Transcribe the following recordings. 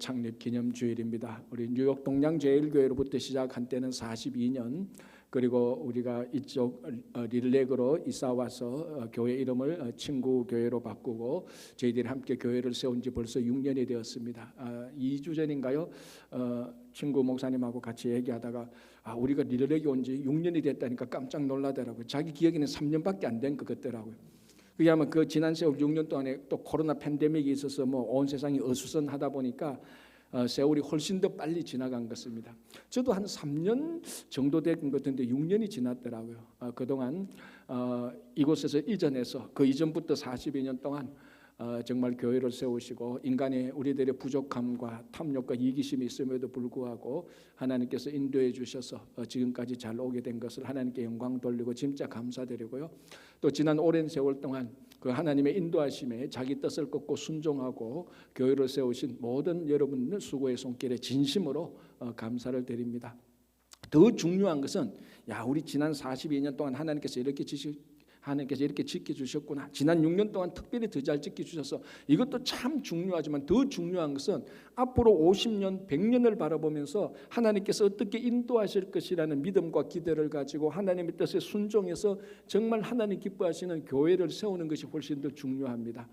창립 기념주일입니다. 우리 뉴욕 동양제일교회로부터 시작한 때는 42년, 그리고 우리가 이쪽 릴렉으로 이사 와서 교회 이름을 친구교회로 바꾸고 저희들이 함께 교회를 세운 지 벌써 6년이 되었습니다. 2주 전인가요? 친구 목사님하고 같이 얘기하다가 우리가 릴렉이 온 지 6년이 됐다니까 깜짝 놀라더라고요. 자기 기억에는 3년밖에 안 된 것 같더라고요. 그게 아마 그 지난 세월 6년 동안에 또 코로나 팬데믹이 있어서 온 세상이 어수선하다 보니까 세월이 훨씬 더 빨리 지나간 것입니다. 저도 한 3년 정도 된 것 같은데 6년이 지났더라고요. 그동안 이곳에서 이전해서 그 이전부터 42년 동안 정말 교회를 세우시고 인간의 우리들의 부족함과 탐욕과 이기심이 있음에도 불구하고 하나님께서 인도해 주셔서 지금까지 잘 오게 된 것을 하나님께 영광 돌리고 진짜 감사드리고요. 또 지난 오랜 세월 동안 그 하나님의 인도하심에 자기 뜻을 꺾고 순종하고 교회를 세우신 모든 여러분들 수고의 손길에 진심으로 감사를 드립니다. 더 중요한 것은 우리 지난 42년 동안 하나님께서 이렇게 지켜주셨구나. 지난 6년 동안 특별히 더 잘 지켜주셔서 이것도 참 중요하지만 더 중요한 것은 앞으로 50년, 100년을 바라보면서 하나님께서 어떻게 인도하실 것이라는 믿음과 기대를 가지고 하나님의 뜻에 순종해서 정말 하나님 기뻐하시는 교회를 세우는 것이 훨씬 더 중요합니다.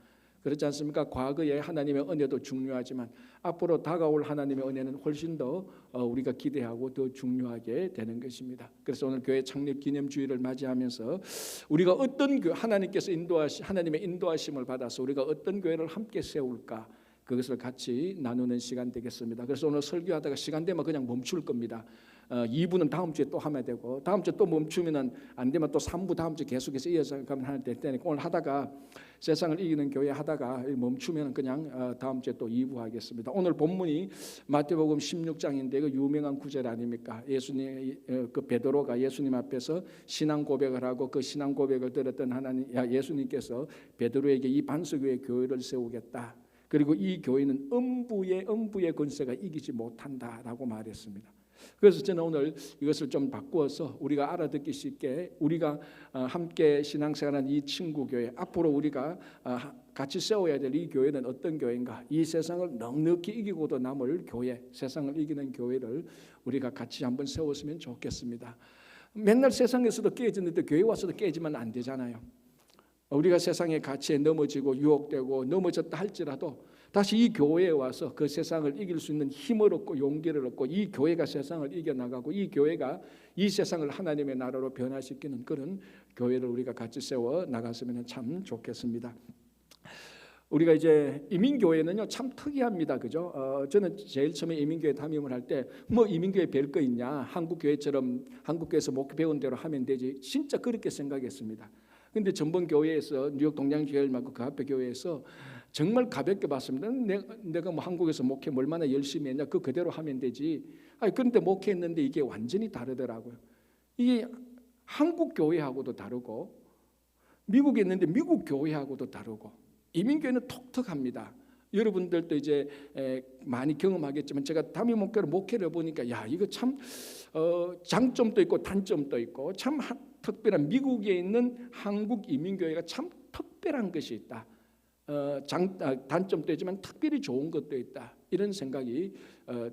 그렇지 않습니까? 과거의 하나님의 은혜도 중요하지만 앞으로 다가올 하나님의 은혜는 훨씬 더 우리가 기대하고 더 중요하게 되는 것입니다. 그래서 오늘 교회 창립 기념주일을 맞이하면서 우리가 어떤 하나님께서 하나님의 인도하심을 받아서 우리가 어떤 교회를 함께 세울까, 그것을 같이 나누는 시간 되겠습니다. 그래서 오늘 설교하다가 시간 되면 그냥 멈출 겁니다. 2부는 다음 주에 또 하면 되고, 다음 주에 또 멈추면 안 되면 또 3부 다음 주에 계속해서 이어서 가면 할 때니까 오늘 하다가 세상을 이기는 교회 하다가 멈추면 그냥 다음 주에 또 2부 하겠습니다. 오늘 본문이 마태복음 16장인데 그 유명한 구절 아닙니까? 예수님 그 베드로가 예수님 앞에서 신앙 고백을 하고 그 신앙 고백을 들었던 예수님께서 베드로에게 이 반석위에 교회를 세우겠다. 그리고 이 교회는 음부의 권세가 이기지 못한다라고 말했습니다. 그래서 저는 오늘 이것을 좀 바꾸어서 우리가 알아듣기 쉽게 우리가 함께 신앙생활하는 이 친구교회, 앞으로 우리가 같이 세워야 될 이 교회는 어떤 교회인가, 이 세상을 넉넉히 이기고도 남을 교회, 세상을 이기는 교회를 우리가 같이 한번 세웠으면 좋겠습니다. 맨날 세상에서도 깨지는데 교회 와서도 깨지면 안 되잖아요. 우리가 세상의 가치에 넘어지고 유혹되고 넘어졌다 할지라도 다시 이 교회에 와서 그 세상을 이길 수 있는 힘을 얻고 용기를 얻고 이 교회가 세상을 이겨나가고 이 교회가 이 세상을 하나님의 나라로 변화시키는 그런 교회를 우리가 같이 세워 나갔으면 참 좋겠습니다. 우리가 이제 이민교회는요 참 특이합니다, 그죠? 저는 제일 처음에 이민교회 담임을 할 때 이민교회 별 거 있냐, 한국교회처럼 한국교회에서 목회 배운 대로 하면 되지, 진짜 그렇게 생각했습니다. 근데 전번 교회에서 뉴욕 동양제일 말고 그 앞에 교회에서 정말 가볍게 봤습니다. 내가 한국에서 목회 얼마나 열심히 했냐, 그대로 하면 되지. 그런데 목회했는데 이게 완전히 다르더라고요. 이게 한국 교회하고도 다르고 미국에 있는데 미국 교회하고도 다르고 이민교회는 독특합니다. 여러분들도 이제 많이 경험하겠지만 제가 담임 목회를 보니까 이거 참 장점도 있고 단점도 있고 참 특별한, 미국에 있는 한국 이민교회가 참 특별한 것이 있다. 단점도 있지만 특별히 좋은 것도 있다. 이런 생각이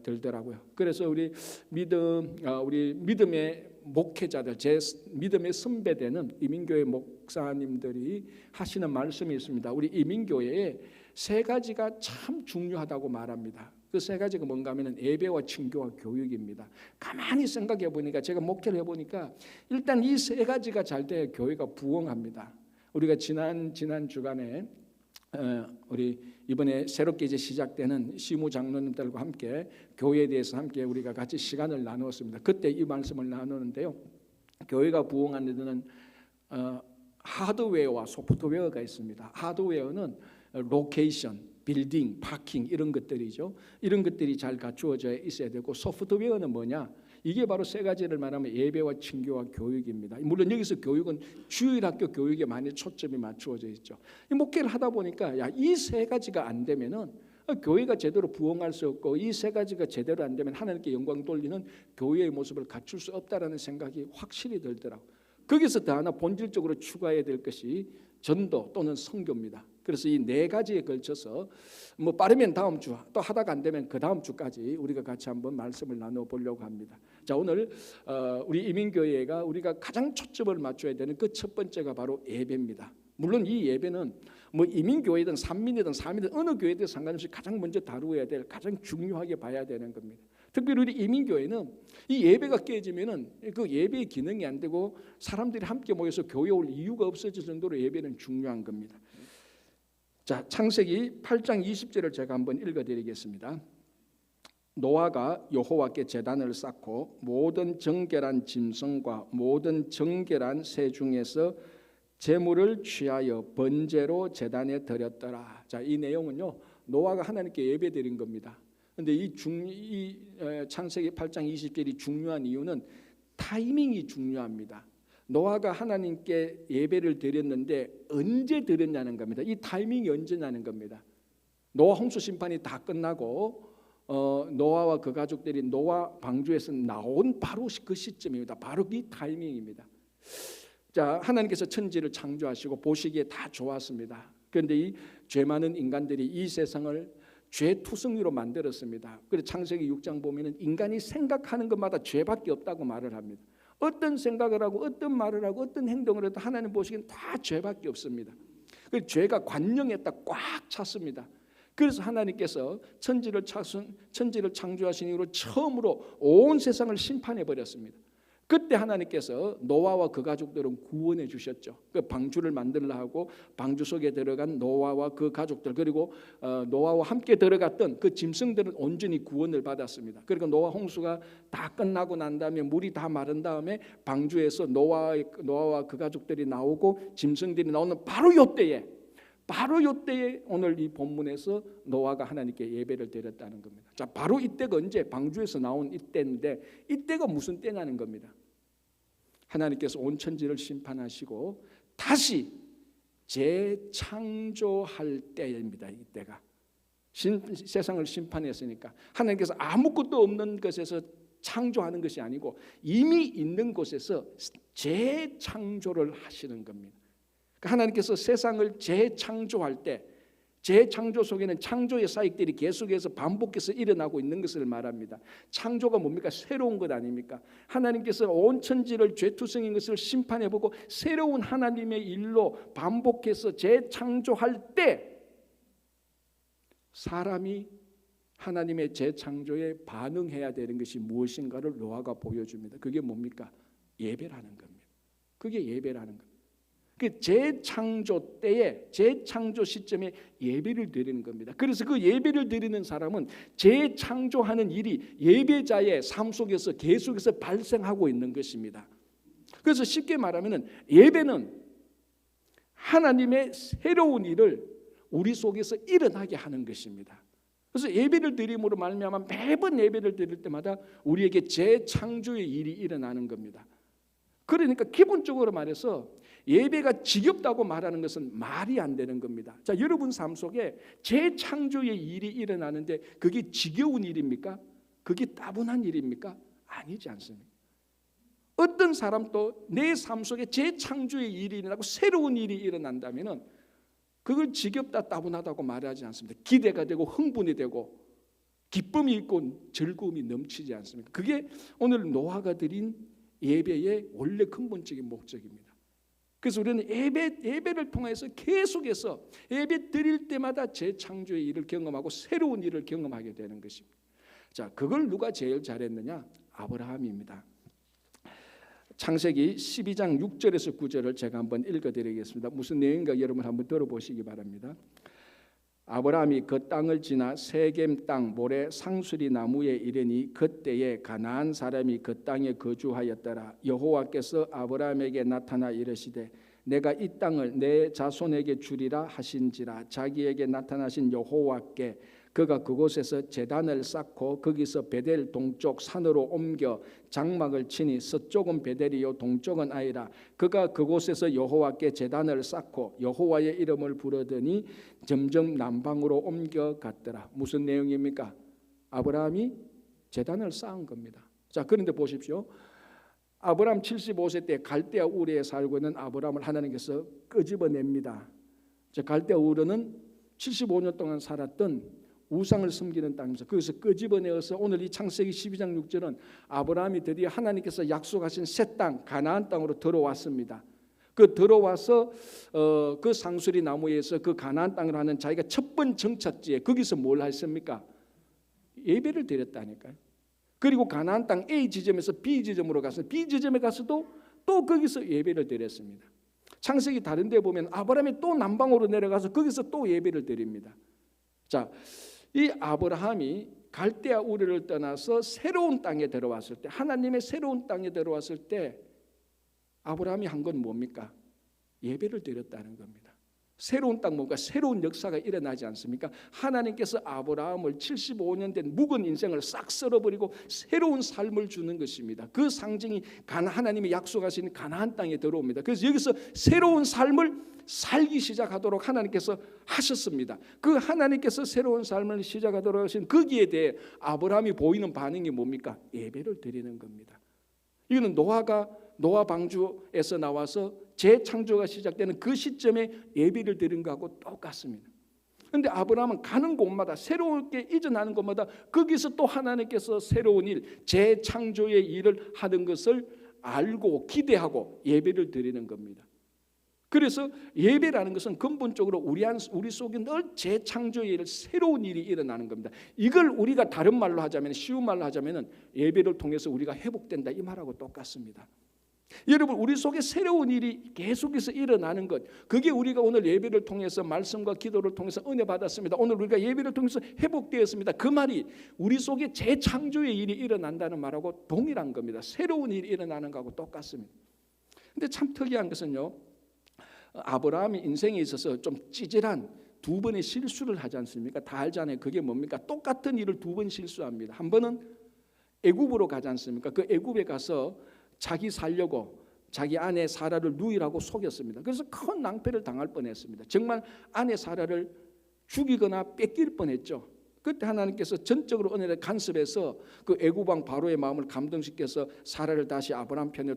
들더라고요. 그래서 우리 믿음의 목회자들, 제 믿음의 선배되는 이민교회 목사님들이 하시는 말씀이 있습니다. 우리 이민교회에 세 가지가 참 중요하다고 말합니다. 그 세 가지가 뭔가 하면 예배와 친교와 교육입니다. 가만히 생각해 보니까, 제가 목회를 해보니까 일단 이 세 가지가 잘 돼야 교회가 부흥합니다. 우리가 지난 주간에 우리 이번에 새롭게 이제 시작되는 시무 장로님들과 함께 교회에 대해서 함께 우리가 같이 시간을 나누었습니다. 그때 이 말씀을 나누는데요, 교회가 부흥하는 데는 하드웨어와 소프트웨어가 있습니다. 하드웨어는 로케이션, 빌딩, 파킹 이런 것들이죠. 이런 것들이 잘 갖추어져 있어야 되고, 소프트웨어는 뭐냐? 이게 바로 세 가지를 말하면 예배와 친교와 교육입니다. 물론 여기서 교육은 주일학교 교육에 많이 초점이 맞추어져 있죠. 이 목회를 하다 보니까 이 세 가지가 안 되면은 교회가 제대로 부흥할 수 없고, 이 세 가지가 제대로 안 되면 하나님께 영광 돌리는 교회의 모습을 갖출 수 없다라는 생각이 확실히 들더라고요. 거기서 더 하나 본질적으로 추가해야 될 것이 전도 또는 선교입니다. 그래서 이 네 가지에 걸쳐서 뭐 빠르면 다음 주, 또 하다가 안 되면 그 다음 주까지 우리가 같이 한번 말씀을 나눠보려고 합니다. 자, 오늘 우리 이민교회가 우리가 가장 초점을 맞춰야 되는 그 첫 번째가 바로 예배입니다. 물론 이 예배는 뭐 이민교회든 산민이든 사민이든 어느 교회든 상관없이 가장 먼저 다루어야 될, 가장 중요하게 봐야 되는 겁니다. 특별히 우리 이민교회는 이 예배가 깨지면은 그 예배의 기능이 안 되고 사람들이 함께 모여서 교회 올 이유가 없어질 정도로 예배는 중요한 겁니다. 자, 창세기 8장 20절을 제가 한번 읽어드리겠습니다. 노아가 여호와께 제단을 쌓고 모든 정결한 짐승과 모든 정결한 새 중에서 제물을 취하여 번제로 제단에 드렸더라. 자, 이 내용은요, 노아가 하나님께 예배드린 겁니다. 근데 이 창세기 8장 20절이 중요한 이유는 타이밍이 중요합니다. 노아가 하나님께 예배를 드렸는데 언제 드렸냐는 겁니다. 이 타이밍이 언제냐는 겁니다. 노아 홍수 심판이 다 끝나고 노아와 그 가족들이 노아 방주에서 나온 바로 그 시점입니다. 바로 이 타이밍입니다. 자, 하나님께서 천지를 창조하시고 보시기에 다 좋았습니다. 그런데 이 죄 많은 인간들이 이 세상을 죄투성이로 만들었습니다. 그래서 창세기 6장 보면은 인간이 생각하는 것마다 죄밖에 없다고 말을 합니다. 어떤 생각을 하고 어떤 말을 하고 어떤 행동을 해도 하나님 보시기엔 다 죄밖에 없습니다. 그 죄가 관령에 딱 꽉 찼습니다. 그래서 하나님께서 천지를 창조하신 이후로 처음으로 온 세상을 심판해 버렸습니다. 그때 하나님께서 노아와 그 가족들은 구원해 주셨죠. 그 방주를 만들라 하고 방주 속에 들어간 노아와 그 가족들, 그리고 노아와 함께 들어갔던 그 짐승들은 온전히 구원을 받았습니다. 그러니까 노아 홍수가 다 끝나고 난 다음에 물이 다 마른 다음에 방주에서 노아와 그 가족들이 나오고 짐승들이 나오는 바로 이때에 오늘 이 본문에서 노아가 하나님께 예배를 드렸다는 겁니다. 자, 바로 이때가 언제? 방주에서 나온 이때인데 이때가 무슨 때냐는 겁니다. 하나님께서 온 천지를 심판하시고 다시 재창조할 때입니다. 이때가 세상을 심판했으니까 하나님께서 아무것도 없는 것에서 창조하는 것이 아니고 이미 있는 곳에서 재창조를 하시는 겁니다. 하나님께서 세상을 재창조할 때 재창조 속에는 창조의 사역들이 계속해서 반복해서 일어나고 있는 것을 말합니다. 창조가 뭡니까? 새로운 것 아닙니까? 하나님께서 온 천지를 죄투성인 것을 심판해보고 새로운 하나님의 일로 반복해서 재창조할 때 사람이 하나님의 재창조에 반응해야 되는 것이 무엇인가를 노아가 보여줍니다. 그게 뭡니까? 예배라는 겁니다. 그게 예배라는 겁니다. 그 재창조 때에 재창조 시점에 예배를 드리는 겁니다. 그래서 그 예배를 드리는 사람은 재창조하는 일이 예배자의 삶 속에서 계속해서 발생하고 있는 것입니다. 그래서 쉽게 말하면 예배는 하나님의 새로운 일을 우리 속에서 일어나게 하는 것입니다. 그래서 예배를 드림으로 말미암아 매번 예배를 드릴 때마다 우리에게 재창조의 일이 일어나는 겁니다. 그러니까 기본적으로 말해서 예배가 지겹다고 말하는 것은 말이 안 되는 겁니다. 자, 여러분 삶 속에 재창조의 일이 일어나는데 그게 지겨운 일입니까? 그게 따분한 일입니까? 아니지 않습니까? 어떤 사람도 내 삶 속에 재창조의 일이 일어나고 새로운 일이 일어난다면 그걸 지겹다 따분하다고 말하지 않습니다. 기대가 되고 흥분이 되고 기쁨이 있고 즐거움이 넘치지 않습니까? 그게 오늘 노아가 드린 예배의 원래 근본적인 목적입니다. 그래서 우리는 예배를 통해서 계속해서 예배 드릴 때마다 재창조의 일을 경험하고 새로운 일을 경험하게 되는 것입니다. 자, 그걸 누가 제일 잘했느냐? 아브라함입니다. 창세기 12장 6절에서 9절을 제가 한번 읽어드리겠습니다. 무슨 내용인가 여러분 한번 들어보시기 바랍니다. 아브라함이 그 땅을 지나 세겜 땅 모래 상수리 나무에 이르니 그때에 가나안 사람이 그 땅에 거주하였더라. 여호와께서 아브라함에게 나타나 이르시되 내가 이 땅을 내 자손에게 주리라 하신지라. 자기에게 나타나신 여호와께 그가 그곳에서 제단을 쌓고 거기서 베델 동쪽 산으로 옮겨 장막을 치니 서쪽은 베델이요 동쪽은 아이라. 그가 그곳에서 여호와께 제단을 쌓고 여호와의 이름을 부르더니 점점 남방으로 옮겨갔더라. 무슨 내용입니까? 아브라함이 제단을 쌓은 겁니다. 자, 그런데 보십시오. 아브라함 75세 때 갈대아 우르에 살고 있는 아브라함을 하나님께서 끄집어냅니다. 갈대아 우르는 75년 동안 살았던 우상을 섬기는 땅입니다. 거기서 끄집어내어서 오늘 이 창세기 12장 6절은 아브라함이 드디어 하나님께서 약속하신 새 땅 가나안 땅으로 들어왔습니다. 그 들어와서 그 상수리 나무에서 그 가나안 땅을 하는 자기가 첫 번째 정착지에 거기서 뭘 했습니까? 예배를 드렸다니까요. 그리고 가나안 땅 A 지점에서 B 지점으로 가서 B 지점에 가서도 또 거기서 예배를 드렸습니다. 창세기 다른 데 보면 아브라함이 또 남방으로 내려가서 거기서 또 예배를 드립니다. 자, 이 아브라함이 갈대아 우르를 떠나서 새로운 땅에 들어왔을 때, 하나님의 새로운 땅에 들어왔을 때 아브라함이 한 건 뭡니까? 예배를 드렸다는 겁니다. 새로운 땅 뭔가 새로운 역사가 일어나지 않습니까? 하나님께서 아브라함을 75년 된 묵은 인생을 싹 썰어버리고 새로운 삶을 주는 것입니다. 그 상징이 하나님이 약속하신 가나안 땅에 들어옵니다. 그래서 여기서 새로운 삶을 살기 시작하도록 하나님께서 하셨습니다. 그 하나님께서 새로운 삶을 시작하도록 하신 거기에 대해 아브라함이 보이는 반응이 뭡니까? 예배를 드리는 겁니다. 이거는 노아 방주에서 나와서 재창조가 시작되는 그 시점에 예배를 드린 것하고 똑같습니다. 그런데 아브라함은 가는 곳마다 새롭게 이전하는 곳마다 거기서 또 하나님께서 새로운 일, 재창조의 일을 하는 것을 알고 기대하고 예배를 드리는 겁니다. 그래서 예배라는 것은 근본적으로 우리 속에 늘 재창조의 일, 새로운 일이 일어나는 겁니다. 이걸 우리가 다른 말로 하자면, 쉬운 말로 하자면 예배를 통해서 우리가 회복된다 이 말하고 똑같습니다. 여러분, 우리 속에 새로운 일이 계속해서 일어나는 것, 그게 우리가 오늘 예배를 통해서 말씀과 기도를 통해서 은혜 받았습니다. 오늘 우리가 예배를 통해서 회복되었습니다. 그 말이 우리 속에 재창조의 일이 일어난다는 말하고 동일한 겁니다. 새로운 일이 일어나는 것하고 똑같습니다. 근데 참 특이한 것은요, 아브라함이 인생에 있어서 좀 찌질한 두 번의 실수를 하지 않습니까? 다 알잖아요. 그게 뭡니까? 똑같은 일을 두 번 실수합니다. 한 번은 애굽으로 가지 않습니까? 그 애굽에 가서 자기 살려고 자기 아내 사라를 누이라고 속였습니다. 그래서 큰 낭패를 당할 뻔했습니다. 정말 아내 사라를 죽이거나 뺏길 뻔했죠. 그때 하나님께서 전적으로 은혜를 간섭해서 그 애굽 왕 바로의 마음을 감동시켜서 사라를 다시 아브라함 편에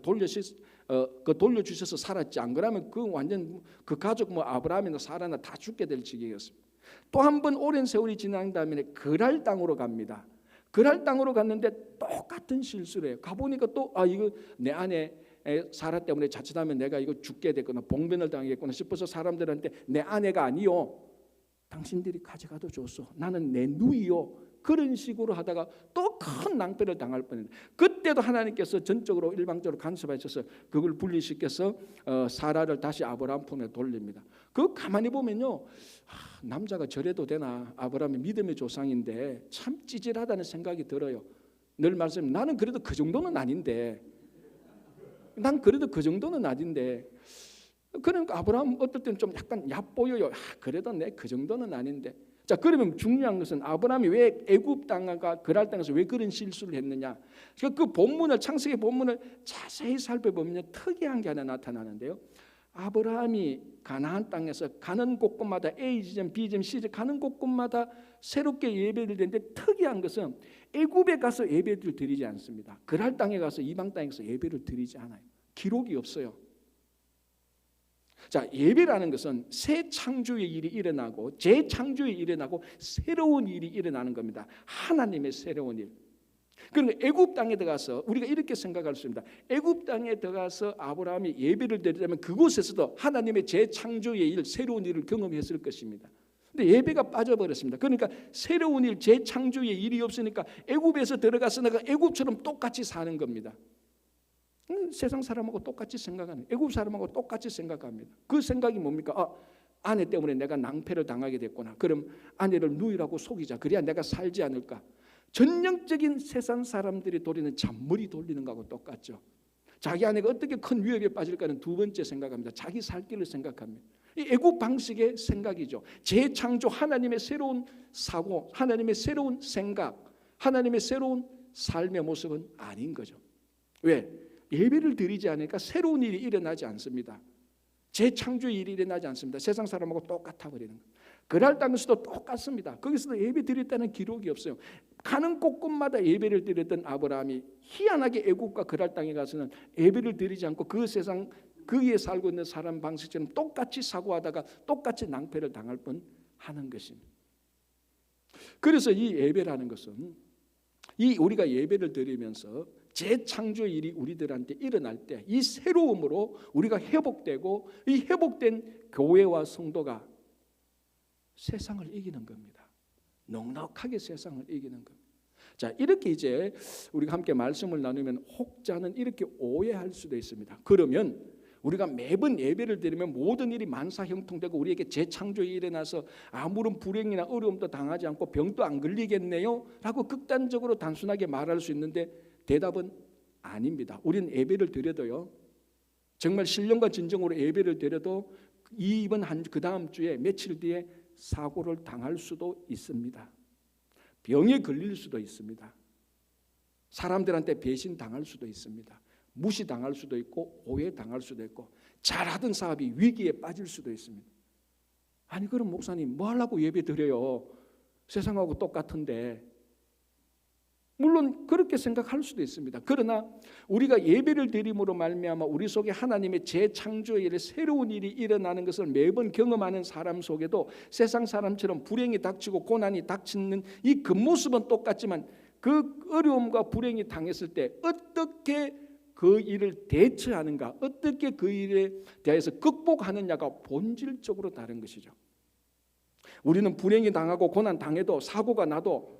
돌려주셔서 살았지. 안 그러면 그 완전 그 가족 아브라함이나 사라나 다 죽게 될 지경이었습니다. 또 한 번 오랜 세월이 지난 다음에 그랄 땅으로 갑니다. 그랄 땅으로 갔는데 똑같은 실수를 해요. 가보니까 또 이거 내 아내 사라 때문에 자칫하면 내가 이거 죽게 됐거나 봉변을 당하겠구나 싶어서 사람들한테 내 아내가 아니요, 당신들이 가져가도 좋소, 나는 내 누이요, 그런 식으로 하다가 또 큰 낭패를 당할 뻔했는데, 그때도 하나님께서 전적으로 일방적으로 간섭하셔서 그걸 분리시켜서 사라를 다시 아브라함 품에 돌립니다. 그 가만히 보면요, 남자가 저래도 되나, 아브라함이 믿음의 조상인데 참 찌질하다는 생각이 들어요. 늘 말씀, 나는 그래도 그 정도는 아닌데, 난 그래도 그 정도는 아닌데. 그러니까 아브라함 어떨 때는 좀 약간 얕보여요. 그래도 내 그 정도는 아닌데. 자, 그러면 중요한 것은 아브라함이 왜 애굽 땅과 그랄 땅에서 왜 그런 실수를 했느냐? 그 본문을, 창세기 본문을 자세히 살펴보면 특이한 게 하나 나타나는데요. 아브라함이 가나안 땅에서 가는 곳곳마다 A 지점, B 지점, C 지점 가는 곳곳마다 새롭게 예배를 드리는데, 특이한 것은 애굽에 가서 예배를 드리지 않습니다. 그랄 땅에 가서, 이방 땅에서 예배를 드리지 않아요. 기록이 없어요. 자, 예배라는 것은 새 창조의 일이 일어나고 재창조의 일이 일어나고 새로운 일이 일어나는 겁니다. 하나님의 새로운 일. 그러니까 애굽 땅에 들어가서 우리가 이렇게 생각할 수 있습니다. 애굽 땅에 들어가서 아브라함이 예배를 드리려면 그곳에서도 하나님의 재창조의 일, 새로운 일을 경험했을 것입니다. 근데 예배가 빠져버렸습니다. 그러니까 새로운 일, 재창조의 일이 없으니까 애굽에서 들어가서 내가 애굽처럼 똑같이 사는 겁니다. 세상 사람하고 똑같이 생각하는, 애굽 사람하고 똑같이 생각합니다. 그 생각이 뭡니까? 아내 때문에 내가 낭패를 당하게 됐구나. 그럼 아내를 누이라고 속이자. 그래야 내가 살지 않을까. 전형적인 세상 사람들이 돌리는 잔머리 돌리는 거하고 똑같죠. 자기 아내가 어떻게 큰 위협에 빠질까는 두 번째 생각합니다. 자기 살 길을 생각합니다. 이 애굽 방식의 생각이죠. 재창조, 하나님의 새로운 사고, 하나님의 새로운 생각, 하나님의 새로운 삶의 모습은 아닌 거죠. 왜? 예배를 드리지 않으니까 새로운 일이 일어나지 않습니다. 재창조의 일이 일어나지 않습니다. 세상 사람하고 똑같아 버리는 거예요. 그랄 땅에서도 똑같습니다. 거기서도 예배 드렸다는 기록이 없어요. 가는 곳곳마다 예배를 드렸던 아브라함이 희한하게 애굽과 그랄 땅에 가서는 예배를 드리지 않고 그 세상 거기에 살고 있는 사람 방식처럼 똑같이 사고하다가 똑같이 낭패를 당할 뻔하는 것입니다. 그래서 이 예배라는 것은 이 우리가 예배를 드리면서 재창조의 일이 우리들한테 일어날 때 이 새로움으로 우리가 회복되고 이 회복된 교회와 성도가 세상을 이기는 겁니다. 넉넉하게 세상을 이기는 겁니다. 자, 이렇게 이제 우리가 함께 말씀을 나누면 혹자는 이렇게 오해할 수도 있습니다. 그러면 우리가 매번 예배를 드리면 모든 일이 만사형통되고 우리에게 재창조의 일이 일어나서 아무런 불행이나 어려움도 당하지 않고 병도 안 걸리겠네요 라고 극단적으로 단순하게 말할 수 있는데 대답은 아닙니다. 우리는 예배를 드려도요, 정말 신령과 진정으로 예배를 드려도 이번 그 다음 주에 며칠 뒤에 사고를 당할 수도 있습니다. 병에 걸릴 수도 있습니다. 사람들한테 배신당할 수도 있습니다. 무시당할 수도 있고 오해당할 수도 있고 잘하던 사업이 위기에 빠질 수도 있습니다. 아니 그럼 목사님 뭐 하려고 예배 드려요? 세상하고 똑같은데. 물론 그렇게 생각할 수도 있습니다. 그러나 우리가 예배를 드림으로 말미암아 우리 속에 하나님의 재창조의 일에 새로운 일이 일어나는 것을 매번 경험하는 사람 속에도 세상 사람처럼 불행이 닥치고 고난이 닥치는 이 겉모습은 똑같지만 그 어려움과 불행이 당했을 때 어떻게 그 일을 대처하는가, 어떻게 그 일에 대해서 극복하느냐가 본질적으로 다른 것이죠. 우리는 불행이 당하고 고난 당해도 사고가 나도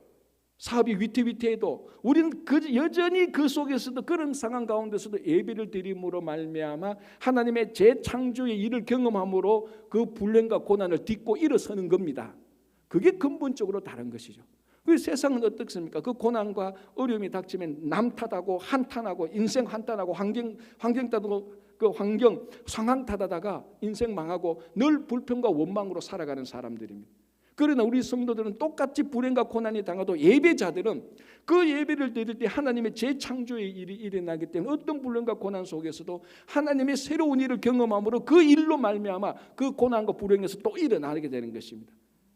사업이 위태위태해도 우리는 여전히 그 속에서도 그런 상황 가운데서도 예배를 드림으로 말미암아 하나님의 재창조의 일을 경험함으로 그 불행과 고난을 딛고 일어서는 겁니다. 그게 근본적으로 다른 것이죠. 그 세상은 어떻습니까? 그 고난과 어려움이 닥치면 남 탓하고 한탄하고 인생 한탄하고 환경 탓하고 그 환경 상황 탓하다가 인생 망하고 늘 불평과 원망으로 살아가는 사람들입니다. 그러나 우리 성도들은 똑같이 불행과 고난이 당해도 예배자들은 그 예배를 드릴 때 하나님의 재창조의 일이 일어나기 때문에 어떤 불행과 고난 속에서도 하나님의 새로운 일을 경험함으로 그 일로 말미암아 그 고난과 불행에서 또 일어나게 되는 것입니다.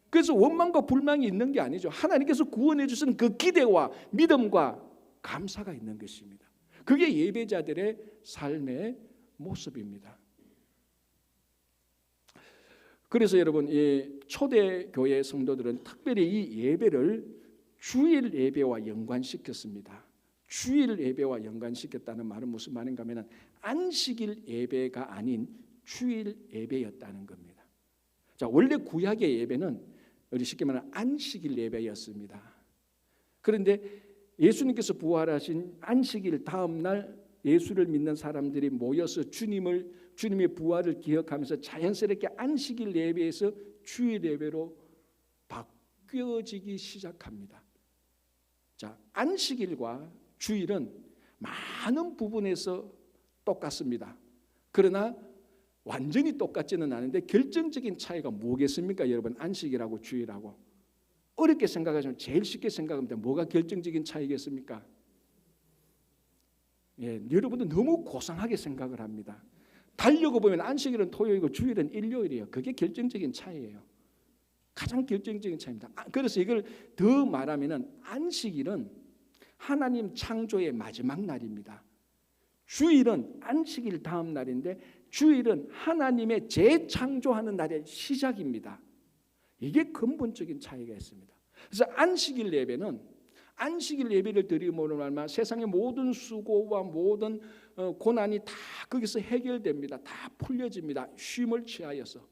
그래서 원망과 불만이 있는 게 아니죠. 하나님께서 구원해 주신 그 기대와 믿음과 감사가 있는 것입니다. 그게 예배자들의 삶의 모습입니다. 그래서 여러분, 이 초대교회 성도들은 특별히 이 예배를 주일 예배와 연관시켰습니다. 주일 예배와 연관시켰다는 말은 무슨 말인가 하면 안식일 예배가 아닌 주일 예배였다는 겁니다. 자, 원래 구약의 예배는 우리 쉽게 말하면 안식일 예배였습니다. 그런데 예수님께서 부활하신 안식일 다음 날 예수를 믿는 사람들이 모여서 주님의 부활을 기억하면서 자연스럽게 안식일 예배에서 주일 예배로 바뀌어지기 시작합니다. 자, 안식일과 주일은 많은 부분에서 똑같습니다. 그러나 완전히 똑같지는 않은데 결정적인 차이가 뭐겠습니까? 여러분, 안식일하고 주일하고 어렵게 생각하시면 제일 쉽게 생각합니다. 뭐가 결정적인 차이겠습니까? 여러분들 너무 고상하게 생각을 합니다. 달려고 보면 안식일은 토요일이고 주일은 일요일이에요. 그게 결정적인 차이예요. 가장 결정적인 차이입니다. 그래서 이걸 더 말하면 안식일은 하나님 창조의 마지막 날입니다. 주일은 안식일 다음 날인데 주일은 하나님의 재창조하는 날의 시작입니다. 이게 근본적인 차이가 있습니다. 그래서 안식일 예배를 드림으로 말미암아 세상의 모든 수고와 모든 고난이 다 거기서 해결됩니다. 다 풀려집니다. 쉼을 취하여서.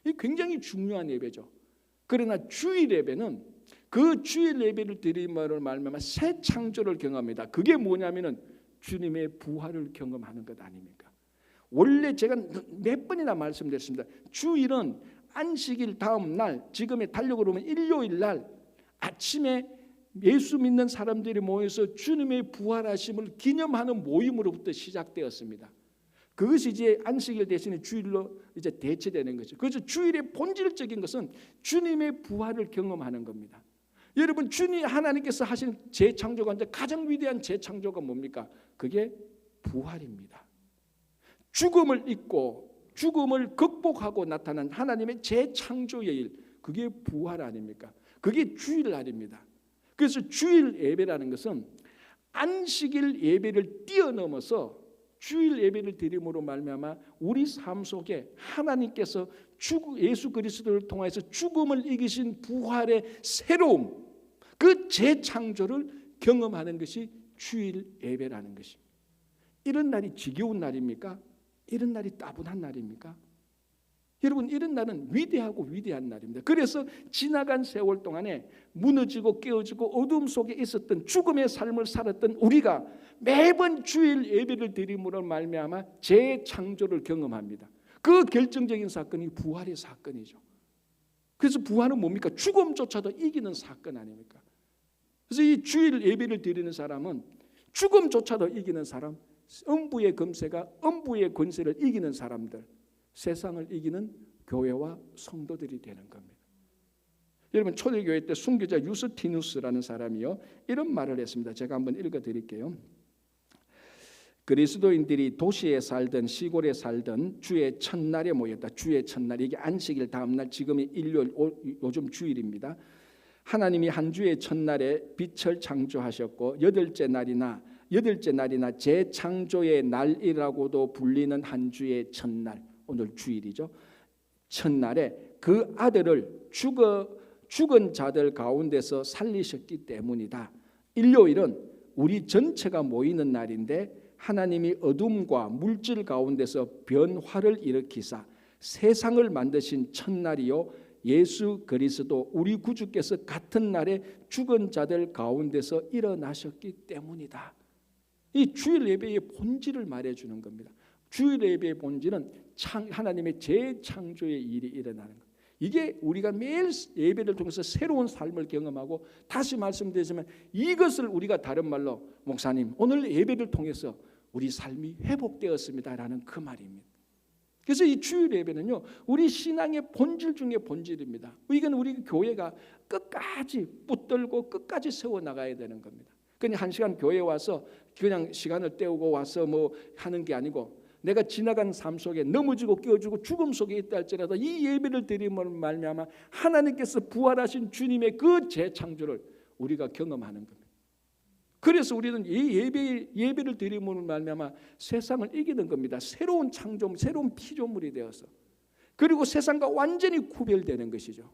이 굉장히 중요한 예배죠. 그러나 주일 예배는 그 주일 예배를 드림으로 말미암아 새 창조를 경험합니다. 그게 뭐냐면은 주님의 부활을 경험하는 것 아닙니까? 원래 제가 몇 번이나 말씀드렸습니다. 주일은 안식일 다음 날, 지금의 달력으로 보면 일요일 날 아침에 예수 믿는 사람들이 모여서 주님의 부활하심을 기념하는 모임으로부터 시작되었습니다. 그것이 이제 안식일 대신에 주일로 이제 대체되는 거죠. 그래서 주일의 본질적인 것은 주님의 부활을 경험하는 겁니다. 여러분, 주님 하나님께서 하신 재창조 가운데 가장 위대한 재창조가 뭡니까? 그게 부활입니다. 죽음을 잊고 죽음을 극복하고 나타난 하나님의 재창조의 일, 그게 부활 아닙니까? 그게 주일 날입니다. 그래서 주일 예배라는 것은 안식일 예배를 뛰어넘어서 주일 예배를 드림으로 말미암아 우리 삶 속에 하나님께서 예수 그리스도를 통해서 죽음을 이기신 부활의 새로움, 그 재창조를 경험하는 것이 주일 예배라는 것입니다. 이런 날이 지겨운 날입니까? 이런 날이 따분한 날입니까? 여러분, 이런 날은 위대하고 위대한 날입니다. 그래서 지나간 세월 동안에 무너지고 깨어지고 어둠 속에 있었던 죽음의 삶을 살았던 우리가 매번 주일 예배를 드림으로 말미암아 재창조를 경험합니다. 그 결정적인 사건이 부활의 사건이죠. 그래서 부활은 뭡니까? 죽음조차도 이기는 사건 아닙니까? 그래서 이 주일 예배를 드리는 사람은 죽음조차도 이기는 사람, 음부의 검세가 음부의 권세를 이기는 사람들, 세상을 이기는 교회와 성도들이 되는 겁니다. 여러분, 초대교회 때 순교자 유스티누스라는 사람이요, 이런 말을 했습니다. 제가 한번 읽어드릴게요. 그리스도인들이 도시에 살든 시골에 살든 주의 첫날에 모였다. 주의 첫날, 이게 안식일 다음날, 지금이 일요일, 요즘 주일입니다. 하나님이 한 주의 첫날에 빛을 창조하셨고 여덟째 날이나 재창조의 날이라고도 불리는 한 주의 첫날, 오늘 주일이죠. 첫날에 그 아들을 죽은 자들 가운데서 살리셨기 때문이다. 일요일은 우리 전체가 모이는 날인데 하나님이 어둠과 물질 가운데서 변화를 일으키사 세상을 만드신 첫날이요, 예수 그리스도 우리 구주께서 같은 날에 죽은 자들 가운데서 일어나셨기 때문이다. 이 주일 예배의 본질을 말해주는 겁니다. 주일 예배의 본질은 하나님의 재창조의 일이 일어나는 것. 이게 우리가 매일 예배를 통해서 새로운 삶을 경험하고, 다시 말씀드리지만 이것을 우리가 다른 말로 목사님 오늘 예배를 통해서 우리 삶이 회복되었습니다라는 그 말입니다. 그래서 이 주일 예배는요, 우리 신앙의 본질 중에 본질입니다. 이건 우리 교회가 끝까지 붙들고 끝까지 세워나가야 되는 겁니다. 그냥 한 시간 교회에 와서 그냥 시간을 때우고 와서 뭐 하는 게 아니고, 내가 지나간 삶 속에 넘어지고 깨어지고 죽음 속에 있다 할지라도 이 예배를 드림으로 말미암아 하나님께서 부활하신 주님의 그 재창조를 우리가 경험하는 겁니다. 그래서 우리는 이 예배를 드림으로 말미암아 세상을 이기는 겁니다. 새로운 창조물, 새로운 피조물이 되어서, 그리고 세상과 완전히 구별되는 것이죠.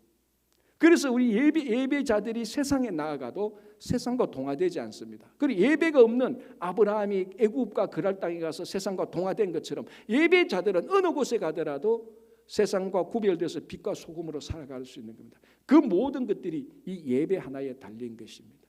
그래서 우리 예배자들이 세상에 나아가도 세상과 동화되지 않습니다. 그리고 예배가 없는 아브라함이 애굽과 그랄 땅에 가서 세상과 동화된 것처럼 예배자들은 어느 곳에 가더라도 세상과 구별돼서 빛과 소금으로 살아갈 수 있는 겁니다. 그 모든 것들이 이 예배 하나에 달린 것입니다.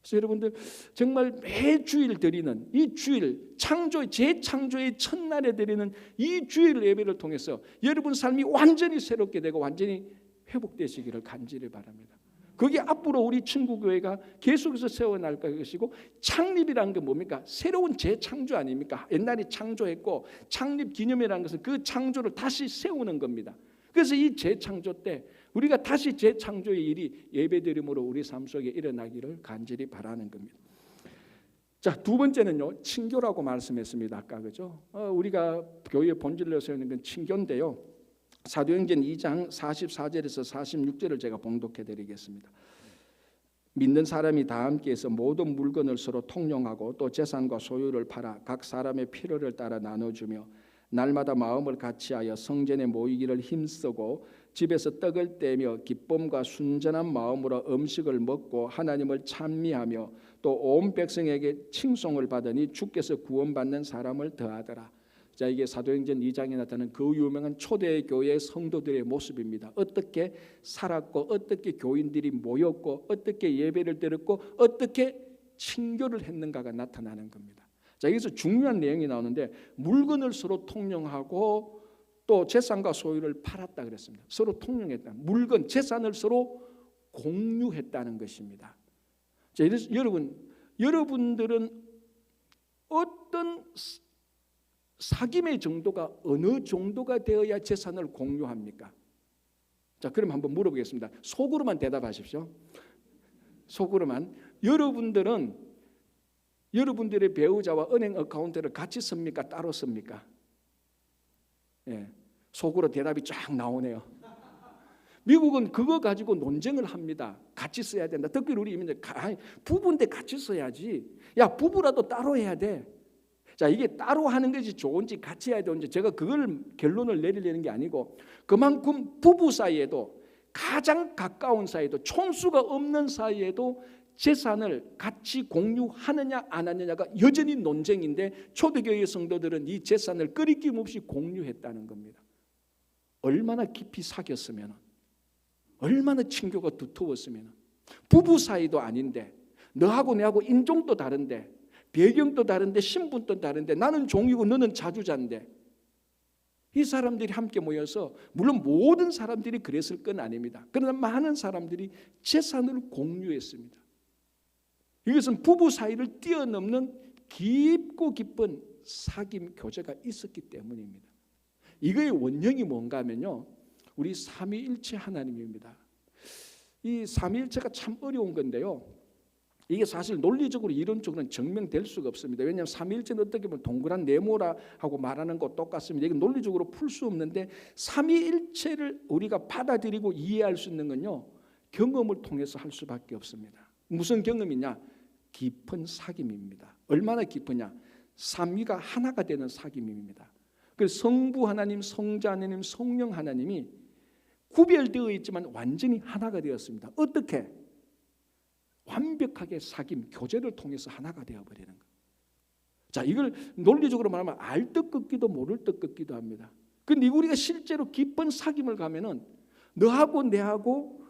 그래서 여러분들 정말 매주일 드리는 이 주일, 재창조의 첫날에 드리는 이 주일 예배를 통해서 여러분 삶이 완전히 새롭게 되고 완전히 회복되시기를 간절히 바랍니다. 그게 앞으로 우리 친구교회가 계속해서 세워날 것이고, 창립이라는 게 뭡니까? 새로운 재창조 아닙니까? 옛날에 창조했고 창립 기념이라는 것은 그 창조를 다시 세우는 겁니다. 그래서 이 재창조 때 우리가 다시 재창조의 일이 예배드림으로 우리 삶 속에 일어나기를 간절히 바라는 겁니다. 자, 두 번째는요, 친교라고 말씀했습니다. 아까 그죠? 우리가 교회의 본질로 세우는 건 친교인데요. 사도행전 2장 44절에서 46절을 제가 봉독해 드리겠습니다. 믿는 사람이 다 함께해서 모든 물건을 서로 통용하고 또 재산과 소유를 팔아 각 사람의 필요를 따라 나눠주며 날마다 마음을 같이하여 성전에 모이기를 힘쓰고 집에서 떡을 떼며 기쁨과 순전한 마음으로 음식을 먹고 하나님을 찬미하며 또 온 백성에게 칭송을 받으니 주께서 구원받는 사람을 더하더라. 자, 이게 사도행전 2장에 나타나는 그 유명한 초대교회 성도들의 모습입니다. 어떻게 살았고, 어떻게 교인들이 모였고, 어떻게 예배를 드렸고, 어떻게 친교를 했는가가 나타나는 겁니다. 자, 여기서 중요한 내용이 나오는데, 물건을 서로 통용하고 또 재산과 소유를 팔았다 그랬습니다. 서로 통용했다. 물건, 재산을 서로 공유했다는 것입니다. 자, 여러분들은 어떤 사귐의 정도가 어느 정도가 되어야 재산을 공유합니까? 자, 그럼 한번 물어보겠습니다. 속으로만 대답하십시오. 속으로만. 여러분들은 여러분들의 배우자와 은행 어카운트를 같이 씁니까? 따로 씁니까? 예, 속으로 대답이 쫙 나오네요. 미국은 그거 가지고 논쟁을 합니다. 같이 써야 된다. 특히 우리 이민들 부부인데 같이 써야지. 야, 부부라도 따로 해야 돼. 자, 이게 따로 하는 것이 좋은지 같이 해야 되는지 제가 그걸 결론을 내리려는 게 아니고, 그만큼 부부 사이에도, 가장 가까운 사이에도, 촌수가 없는 사이에도 재산을 같이 공유하느냐 안 하느냐가 여전히 논쟁인데, 초대교회 성도들은 이 재산을 끊김 없이 공유했다는 겁니다. 얼마나 깊이 사귀었으면, 얼마나 친교가 두터웠으면. 부부 사이도 아닌데, 너하고 내하고 인종도 다른데, 배경도 다른데, 신분도 다른데, 나는 종이고 너는 자주자인데, 이 사람들이 함께 모여서, 물론 모든 사람들이 그랬을 건 아닙니다. 그러나 많은 사람들이 재산을 공유했습니다. 이것은 부부 사이를 뛰어넘는 깊고 깊은 사귐 교제가 있었기 때문입니다. 이거의 원형이 뭔가 하면요, 우리 삼위일체 하나님입니다. 이 삼위일체가 참 어려운 건데요, 이게 사실 논리적으로 이론적으로는 증명될 수가 없습니다. 왜냐하면 삼위일체는 어떻게 보면 동그란 네모라고 말하는 것 똑같습니다. 이게 논리적으로 풀 수 없는데, 삼위일체를 우리가 받아들이고 이해할 수 있는 건요, 경험을 통해서 할 수밖에 없습니다. 무슨 경험이냐? 깊은 사귐입니다. 얼마나 깊으냐? 삼위가 하나가 되는 사귐입니다. 그래서 성부 하나님, 성자 하나님, 성령 하나님이 구별되어 있지만 완전히 하나가 되었습니다. 어떻게? 완벽하게 사귐, 교제를 통해서 하나가 되어버리는 거예요. 자, 이걸 논리적으로 말하면 알 듯 같기도 모를 듯 같기도 합니다. 그런데 우리가 실제로 깊은 사귐을 가면은 너하고 내하고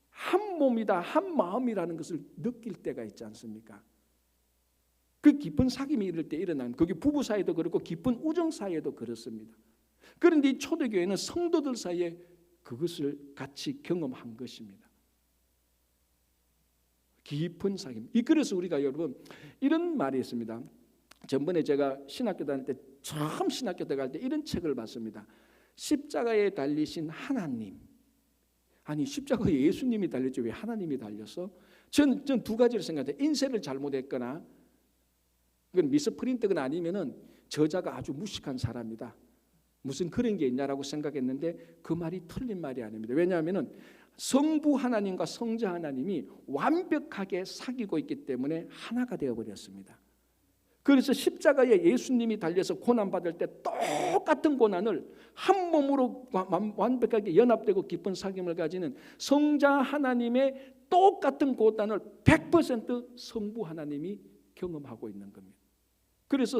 한 몸이다, 한 마음이라는 것을 느낄 때가 있지 않습니까? 그 깊은 사귐이 이럴 때 일어나는, 그게 부부 사이도 그렇고 깊은 우정 사이에도 그렇습니다. 그런데 이 초대교회는 성도들 사이에 그것을 같이 경험한 것입니다. 깊은 사귐. 그래서 우리가 여러분 이런 말이 있습니다. 전번에 제가 신학교 다닐 때, 처음 신학교 들어갈 때 이런 책을 봤습니다. 십자가에 달리신 하나님. 아니, 십자가에 예수님이 달렸지 왜 하나님이 달렸어? 전 두 가지를 생각해요. 인쇄를 잘못했거나, 그건 미스프린트거나 아니면은 저자가 아주 무식한 사람이다, 무슨 그런 게 있냐라고 생각했는데, 그 말이 틀린 말이 아닙니다. 왜냐하면은 성부 하나님과 성자 하나님이 완벽하게 사귀고 있기 때문에 하나가 되어버렸습니다. 그래서 십자가에 예수님이 달려서 고난받을 때 똑같은 고난을 한 몸으로 완벽하게 연합되고 깊은 사귐을 가지는 성자 하나님의 똑같은 고난을 100% 성부 하나님이 경험하고 있는 겁니다. 그래서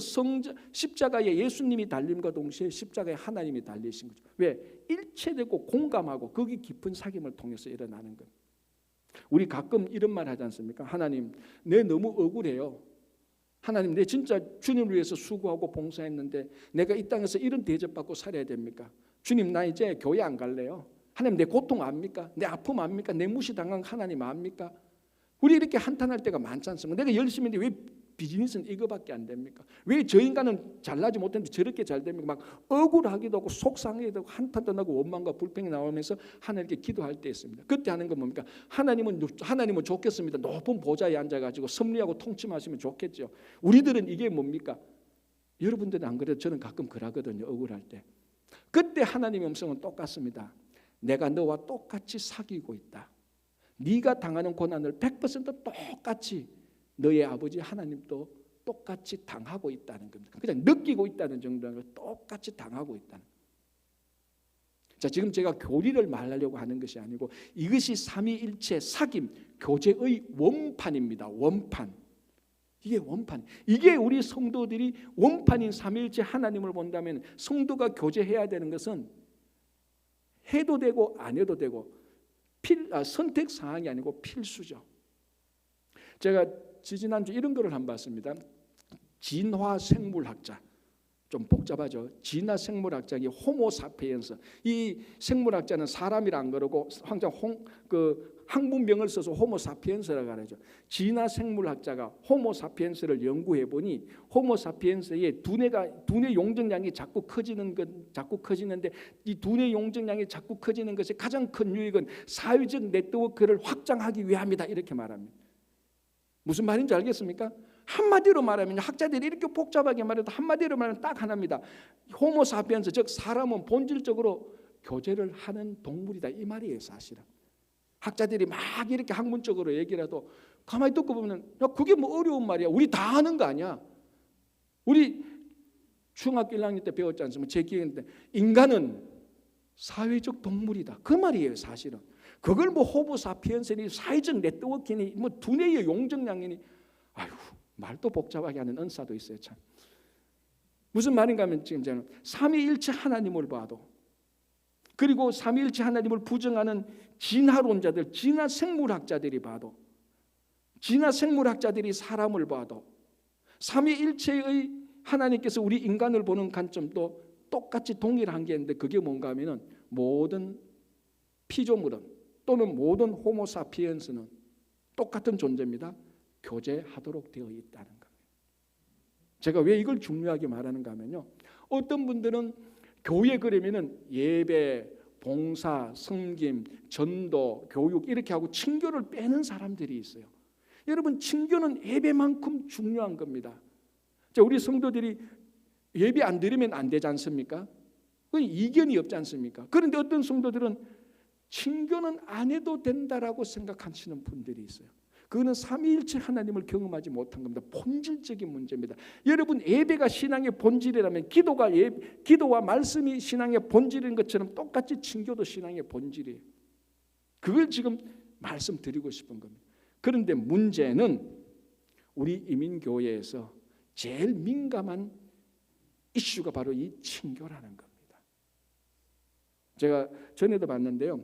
십자가에 예수님이 달림과 동시에 십자가에 하나님이 달리신 거죠. 왜? 일체되고 공감하고 거기 깊은 사귐을 통해서 일어나는 겁니다. 우리 가끔 이런 말 하지 않습니까? 하나님, 내 너무 억울해요. 하나님, 내 진짜 주님을 위해서 수고하고 봉사했는데 내가 이 땅에서 이런 대접받고 살아야 됩니까? 주님, 나 이제 교회 안 갈래요. 하나님, 내 고통 압니까? 내 아픔 압니까? 내 무시당한 하나님 압니까? 우리 이렇게 한탄할 때가 많지 않습니까? 내가 열심히 했는데 왜 비즈니스는 이거밖에 안 됩니까? 왜 저 인간은 잘나지 못했는데 저렇게 잘 됩니까? 막 억울하기도 하고 속상하기도 하고 한탄도 나고 원망과 불평이 나오면서 하나님께 기도할 때 있습니다. 그때 하는 건 뭡니까? 하나님은 좋겠습니다. 높은 보좌에 앉아가지고 섭리하고 통치하시면 좋겠죠. 우리들은 이게 뭡니까? 여러분들은 안 그래도 저는 가끔 그러거든요. 억울할 때. 그때 하나님의 음성은 똑같습니다. 내가 너와 똑같이 사귀고 있다. 네가 당하는 고난을 100% 똑같이 너의 아버지 하나님도 똑같이 당하고 있다는 겁니다. 그냥 느끼고 있다는 정도는 걸 똑같이 당하고 있다는. 자, 지금 제가 교리를 말하려고 하는 것이 아니고 이것이 삼위일체 사귐 교제의 원판입니다. 원판. 이게 원판. 이게 우리 성도들이 원판인 삼위일체 하나님을 본다면 성도가 교제해야 되는 것은 해도 되고 안 해도 되고 선택 사항이 아니고 필수죠. 제가 지난주 이런 거를 한번 봤습니다. 진화생물학자, 좀 복잡하죠. 진화생물학자이 호모사피엔스. 이 생물학자는 사람이라 안 그러고 항상 학문명을 써서 호모사피엔스라고 하죠. 진화생물학자가 호모사피엔스를 연구해 보니 호모사피엔스의 두뇌 용적량이 자꾸 커지는데 이 두뇌 용적량이 자꾸 커지는 것의 가장 큰 유익은 사회적 네트워크를 확장하기 위함이다, 이렇게 말합니다. 무슨 말인지 알겠습니까? 한마디로 말하면, 학자들이 이렇게 복잡하게 말해도 한마디로 말하면 딱 하나입니다. 호모사피엔스, 즉 사람은 본질적으로 교제를 하는 동물이다, 이 말이에요. 사실은 학자들이 막 이렇게 학문적으로 얘기를 해도 가만히 듣고 보면, 야, 그게 뭐 어려운 말이야, 우리 다 하는 거 아니야. 우리 중학교 1학년 때 배웠지 않습니까? 제 기억인데 인간은 사회적 동물이다. 그 말이에요, 사실은. 그걸 뭐 호모 사피엔스니 사회적 네트워크니 뭐 두뇌의 용적량이니 아유, 말도 복잡하게 하는 은사도 있어요, 참. 무슨 말인가 하면 지금 저는 삼위일체 하나님을 봐도 그리고 삼위일체 하나님을 부정하는 진화론자들, 진화생물학자들이 봐도 진화생물학자들이 사람을 봐도 삼위일체의 하나님께서 우리 인간을 보는 관점도 똑같이 동일한 게 있는데 그게 뭔가 하면은 모든 피조물은 또는 모든 호모사피엔스는 똑같은 존재입니다. 교제하도록 되어 있다는 겁니다. 제가 왜 이걸 중요하게 말하는가 하면요, 어떤 분들은 교회 그러면은 예배, 봉사, 섬김, 전도, 교육 이렇게 하고 친교를 빼는 사람들이 있어요. 여러분, 친교는 예배만큼 중요한 겁니다. 자, 우리 성도들이 예배 안 드리면 안 되지 않습니까? 그 이견이 없지 않습니까? 그런데 어떤 성도들은 친교는 안 해도 된다라고 생각하시는 분들이 있어요. 그거는 삼위일체 하나님을 경험하지 못한 겁니다. 본질적인 문제입니다. 여러분, 예배가 신앙의 본질이라면 기도와 말씀이 신앙의 본질인 것처럼 똑같이 친교도 신앙의 본질이에요. 그걸 지금 말씀드리고 싶은 겁니다. 그런데 문제는 우리 이민교회에서 제일 민감한 이슈가 바로 이 친교라는 겁니다. 제가 전에도 봤는데요,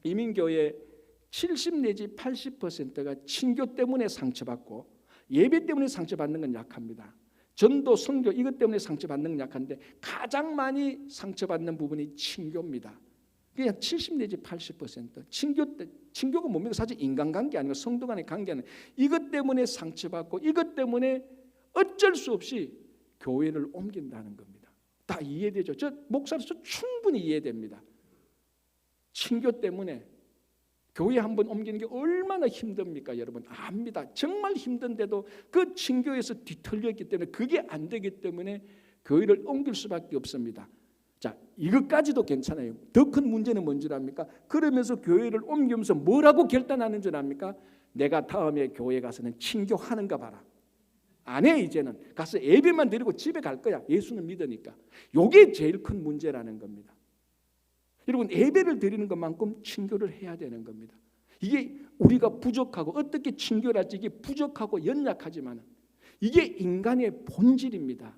이민교회 70 내지 80%가 친교 때문에 상처받고 예배 때문에 상처받는 건 약합니다. 전도, 선교 이것 때문에 상처받는 건 약한데 가장 많이 상처받는 부분이 친교입니다. 그냥 70 내지 80% 친교가 뭡니까? 사실 인간관계 아니고 성도 간의 관계는 이것 때문에 상처받고 이것 때문에 어쩔 수 없이 교회를 옮긴다는 겁니다. 다 이해되죠? 저 목사로서 충분히 이해됩니다. 친교 때문에 교회 한번 옮기는 게 얼마나 힘듭니까? 여러분 압니다. 정말 힘든데도 그 친교에서 뒤틀렸기 때문에 그게 안 되기 때문에 교회를 옮길 수밖에 없습니다. 자, 이것까지도 괜찮아요. 더 큰 문제는 뭔지 압니까? 그러면서 교회를 옮기면서 뭐라고 결단하는 줄 압니까? 내가 다음에 교회 가서는 친교하는가 봐라. 안 해. 이제는 가서 예배만 드리고 집에 갈 거야. 예수는 믿으니까. 이게 제일 큰 문제라는 겁니다. 여러분, 예배를 드리는 것만큼 친교를 해야 되는 겁니다. 이게 우리가 부족하고 어떻게 친교를 할지 이게 부족하고 연약하지만 이게 인간의 본질입니다.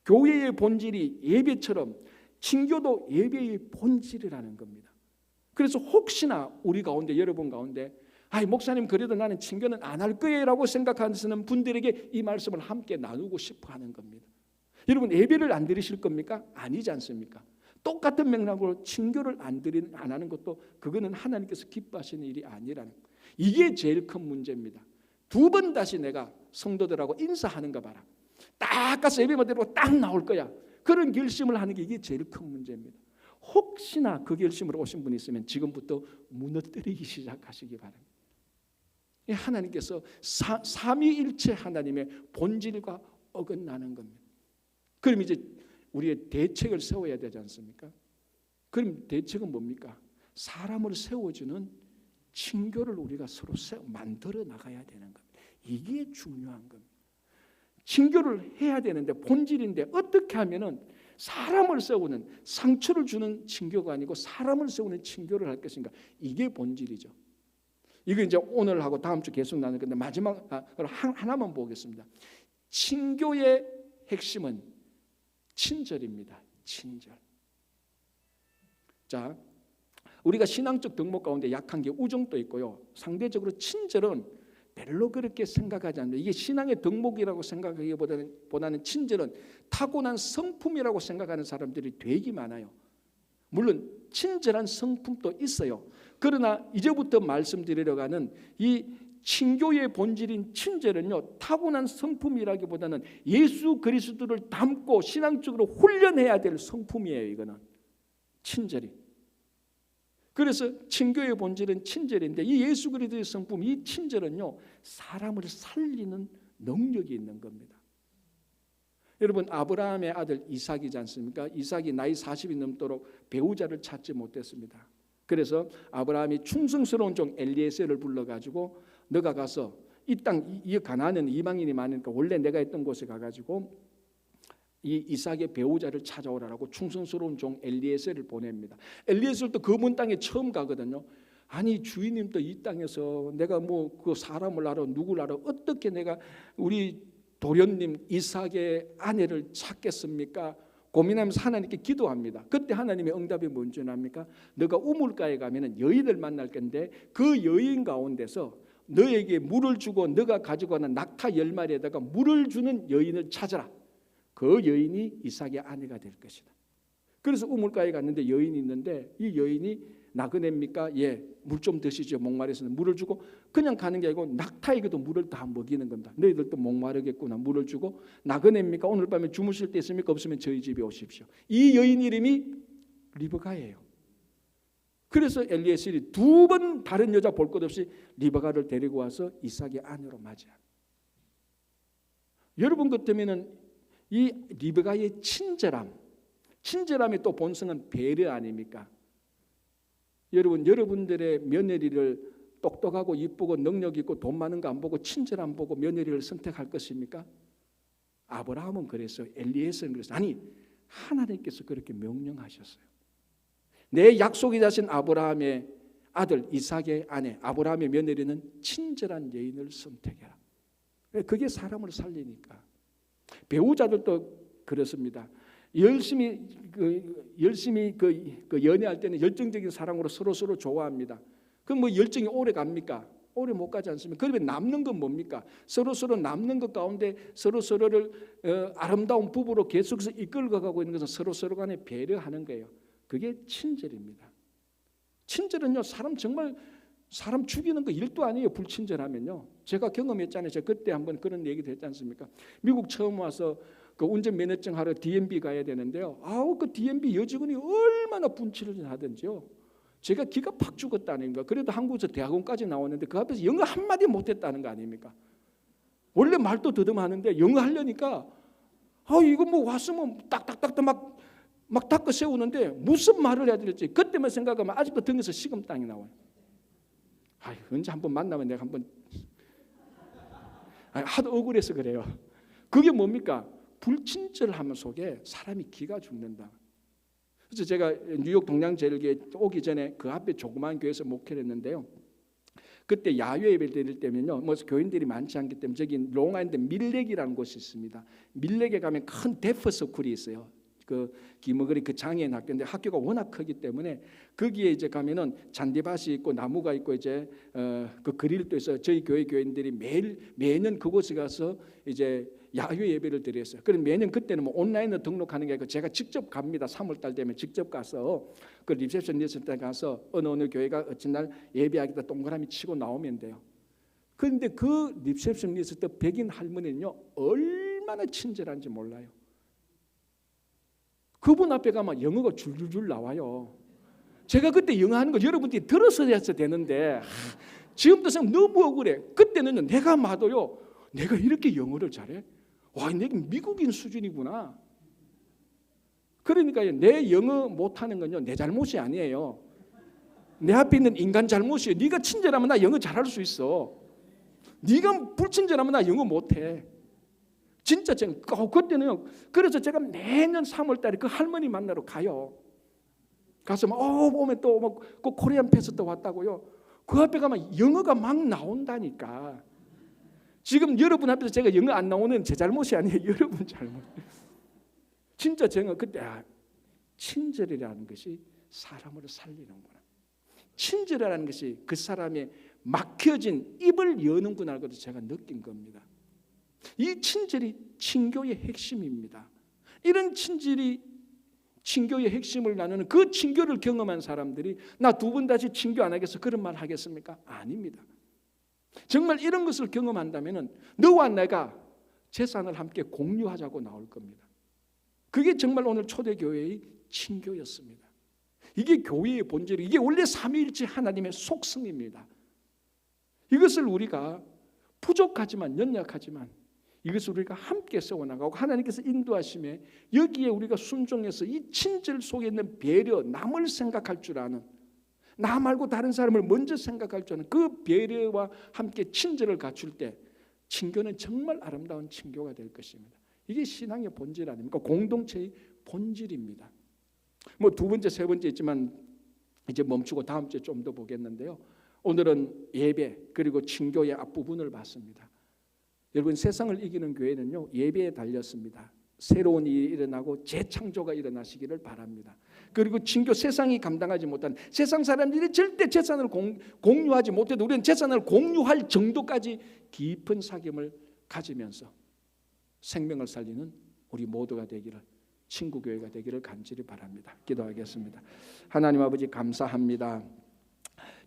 교회의 본질이 예배처럼 친교도 예배의 본질이라는 겁니다. 그래서 혹시나 우리 가운데 여러분 가운데 아이 목사님 그래도 나는 친교는 안 할 거예요라고 생각하시는 분들에게 이 말씀을 함께 나누고 싶어 하는 겁니다. 여러분, 예배를 안 드리실 겁니까? 아니지 않습니까? 똑같은 맥락으로 친교를 안 하는 것도 그거는 하나님께서 기뻐하시는 일이 아니라는 거예요. 이게 제일 큰 문제입니다. 두 번 다시 내가 성도들하고 인사하는가 봐라. 딱 가서 예배만 드리고 딱 나올 거야. 그런 결심을 하는 게 이게 제일 큰 문제입니다. 혹시나 그 결심으로 오신 분이 있으면 지금부터 무너뜨리기 시작하시기 바랍니다. 하나님께서 삼위일체 하나님의 본질과 어긋나는 겁니다. 그럼 이제 우리의 대책을 세워야 되지 않습니까? 그럼 대책은 뭡니까? 사람을 세워주는 친교를 우리가 서로 만들어 나가야 되는 겁니다. 이게 중요한 겁니다. 친교를 해야 되는데 본질인데 어떻게 하면은 사람을 세우는 상처를 주는 친교가 아니고 사람을 세우는 친교를 할 것인가? 이게 본질이죠. 이거 이제 오늘 하고 다음 주 계속 나눌 건데 마지막 하나만 보겠습니다. 친교의 핵심은 친절입니다. 친절. 자, 우리가 신앙적 덕목 가운데 약한 게 우정도 있고요. 상대적으로 친절은 별로 그렇게 생각하지 않는데 이게 신앙의 덕목이라고 생각하기보다는 친절은 타고난 성품이라고 생각하는 사람들이 되게 많아요. 물론 친절한 성품도 있어요. 그러나 이제부터 말씀드리려고 하는 이 친교의 본질인 친절은요, 타고난 성품이라기보다는 예수 그리스도를 닮고 신앙적으로 훈련해야 될 성품이에요. 이거는 친절이. 그래서 친교의 본질은 친절인데 이 예수 그리스도의 성품, 이 친절은요, 사람을 살리는 능력이 있는 겁니다. 여러분, 아브라함의 아들 이삭이지 않습니까? 이삭이 나이 40이 넘도록 배우자를 찾지 못했습니다. 그래서 아브라함이 충성스러운 종 엘리에셀을 불러가지고 너가 가서 이 땅, 이 가나안은 이방인이 많으니까 원래 내가 있던 곳에 가가지고 이 이삭의 배우자를 찾아오라고 충성스러운 종 엘리에셀을 보냅니다. 엘리에셀도 그 먼 땅에 처음 가거든요. 아니 주인님도 이 땅에서 내가 뭐 그 사람을 알아 누구를 알아 어떻게 내가 우리 도련님 이삭의 아내를 찾겠습니까? 고민하면서 하나님께 기도합니다. 그때 하나님의 응답이 뭔지 압니까? 너가 우물가에 가면은 여인을 만날 건데 그 여인 가운데서 너에게 물을 주고 너가 가지고 가는 낙타 10마리에다가 물을 주는 여인을 찾아라. 그 여인이 이삭의 아내가 될 것이다. 그래서 우물가에 갔는데 여인이 있는데 이 여인이 나그네입니까? 예, 물 좀 드시죠. 목마르서는 물을 주고 그냥 가는 게 아니고 낙타에게도 물을 다 먹이는 겁니다. 너희들도 목마르겠구나 물을 주고 나그네입니까? 오늘 밤에 주무실 데 있습니까? 없으면 저희 집에 오십시오. 이 여인 이름이 리브가예요. 그래서 엘리에셀이 2번 다른 여자 볼 것 없이 리브가를 데리고 와서 이삭의 아내로 맞이합니다. 여러분 같으면은 이 리브가의 친절함의 또 본성은 배려 아닙니까? 여러분들의 며느리를 똑똑하고 이쁘고 능력 있고 돈 많은 거 안 보고 친절 안 보고 며느리를 선택할 것입니까? 아브라함은 그랬어요. 엘리에셀은 그랬어요. 아니 하나님께서 그렇게 명령하셨어요. 내 약속이 자신 아브라함의 아들 이삭의 아내 아브라함의 며느리는 친절한 여인을 선택해라. 그게 사람을 살리니까. 배우자들도 그렇습니다. 열심히 연애할 때는 열정적인 사랑으로 서로 좋아합니다. 그럼 뭐 열정이 오래 갑니까? 오래 못 가지 않습니까? 그러면 남는 건 뭡니까? 서로 남는 것 가운데 서로를 아름다운 부부로 계속해서 이끌어가고 있는 것은 서로 간에 배려하는 거예요. 그게 친절입니다. 친절은요 정말 사람 죽이는 거 일도 아니에요. 불친절하면요. 제가 경험했잖아요. 제가 그때 한번 그런 얘기도 했지 않습니까? 미국 처음 와서 그 운전면허증 하러 DMV 가야 되는데요. 그 DMV 여직원이 얼마나 분칠을 하든지요. 제가 기가 팍 죽었다는 거예요. 그래도 한국에서 대학원까지 나왔는데 그 앞에서 영어 한마디 못했다는 거 아닙니까? 원래 말도 더듬하는데 영어 하려니까 이거 뭐 왔으면 딱딱딱딱 막 닦아 세우는데 무슨 말을 해야 될지 그때만 생각하면 아직도 등에서 식은땀이 나와요. 언제 한번 만나면 내가 한번 하도 억울해서 그래요. 그게 뭡니까? 불친절함 속에 사람이 기가 죽는다. 그래서 제가 뉴욕 동양제일교회 오기 전에 그 앞에 조그마한 교회에서 목회를 했는데요. 그때 야외 예배 드릴 때면요, 뭐 교인들이 많지 않기 때문에 저기 롱아일랜드 밀렉이라는 곳이 있습니다. 밀렉에 가면 큰 데프 서클이 있어요. 그 기머거리 그 장애인 학교인데 학교가 워낙 크기 때문에 거기에 이제 가면은 잔디밭이 있고 나무가 있고 이제 그 그릴도 있어요. 저희 교인들이 매년 그곳에 가서 이제 야외 예배를 드렸어요. 그럼 매년 그때는 뭐 온라인으로 등록하는 게 아니고 제가 직접 갑니다. 3월달 되면 직접 가서 그 리셉션리스트 때 가서 어느 교회가 어떤 날 예배하겠다 동그라미 치고 나오면 돼요. 그런데 그 리셉션리스트 백인 할머니는요 얼마나 친절한지 몰라요. 그분 앞에 가면 영어가 줄줄줄 나와요. 제가 그때 영어 하는 거 여러분들이 들었어야 되는데 지금도 생각 너무 억울해. 그때는 내가 봐도요 내가 이렇게 영어를 잘해? 와, 내가 미국인 수준이구나. 그러니까요 내 영어 못하는 건요 내 잘못이 아니에요. 내 앞에 있는 인간 잘못이에요. 네가 친절하면 나 영어 잘할 수 있어. 네가 불친절하면 나 영어 못해. 진짜 제가 그때는요. 그래서 제가 매년 3월달에 그 할머니 만나러 가요. 가서 보면 또 그 코리안 패스도 왔다고요. 그 앞에 가면 영어가 막 나온다니까. 지금 여러분 앞에서 제가 영어 안 나오는 제 잘못이 아니에요. 여러분 잘못. 진짜 제가 그때 친절이라는 것이 사람을 살리는구나. 친절이라는 것이 그 사람의 막혀진 입을 여는구나 하고 제가 느낀 겁니다. 이 친절이 친교의 핵심입니다. 이런 친절이 친교의 핵심을 나누는 그 친교를 경험한 사람들이 나 2번 다시 친교 안 하겠어 그런 말 하겠습니까? 아닙니다. 정말 이런 것을 경험한다면 너와 내가 재산을 함께 공유하자고 나올 겁니다. 그게 정말 오늘 초대교회의 친교였습니다. 이게 교회의 본질, 이게 원래 삼위일체 하나님의 속성입니다. 이것을 우리가 부족하지만 연약하지만 이것을 우리가 함께 세워나가고 하나님께서 인도하심에 여기에 우리가 순종해서 이 친절 속에 있는 배려, 남을 생각할 줄 아는 나 말고 다른 사람을 먼저 생각할 줄 아는 그 배려와 함께 친절을 갖출 때 친교는 정말 아름다운 친교가 될 것입니다. 이게 신앙의 본질 아닙니까? 공동체의 본질입니다. 뭐 두 번째, 세 번째 있지만 이제 멈추고 다음 주에 좀 더 보겠는데요. 오늘은 예배 그리고 친교의 앞부분을 봤습니다. 여러분, 세상을 이기는 교회는요, 예배에 달렸습니다. 새로운 일이 일어나고 재창조가 일어나시기를 바랍니다. 그리고 친교, 세상이 감당하지 못한, 세상 사람들이 절대 재산을 공유하지 못해도 우리는 재산을 공유할 정도까지 깊은 사귐을 가지면서 생명을 살리는 우리 모두가 되기를, 친구교회가 되기를 간절히 바랍니다. 기도하겠습니다. 하나님 아버지, 감사합니다.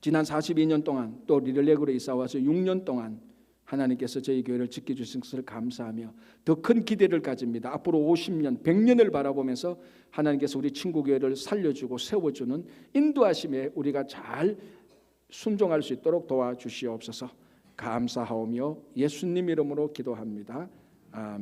지난 42년 동안 또 리들렉으로 이사와서 6년 동안 하나님께서 저희 교회를 지켜주신 것을 감사하며 더 큰 기대를 가집니다. 앞으로 50년, 100년을 바라보면서 하나님께서 우리 친구교회를 살려주고 세워주는 인도하심에 우리가 잘 순종할 수 있도록 도와주시옵소서. 감사하오며 예수님 이름으로 기도합니다. 아멘.